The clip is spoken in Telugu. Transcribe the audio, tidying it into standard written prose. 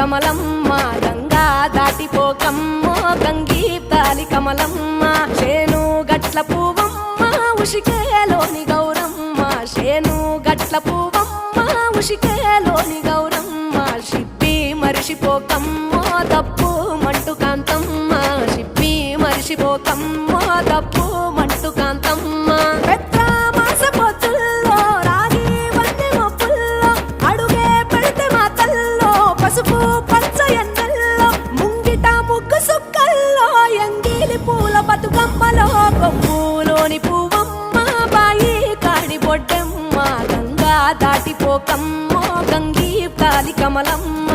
కమలమ్మ గంగా దాటిపోకమ్మో గంగీ తాలి కమలమ్మ శేను గట్ల పువ్వమ్మ ఉషికేలోని గౌరమ్మ శేను గట్ల పువ్వమ్మ ఉషికేలోని గౌరమ్మ షిప్పి మరిషిపోకమ్మో తప్పు మంటు కాంతమ్మ షిప్పి మరిషిపోకమ్మో తప్పు మంటు కాంతమ్మ పసుపు పచ్చ ఎన్నెల్లో ముంగిట ముగ్గు సుక్కల్లో ఎంగిలి పూల బతుకమ్మలో కొమ్ములోని పువ్వమ్మ బాయి కాడి బొడ్డమ్మ గంగా దాటిపోకమ్మో గంగీ తాలి కమలమ్మ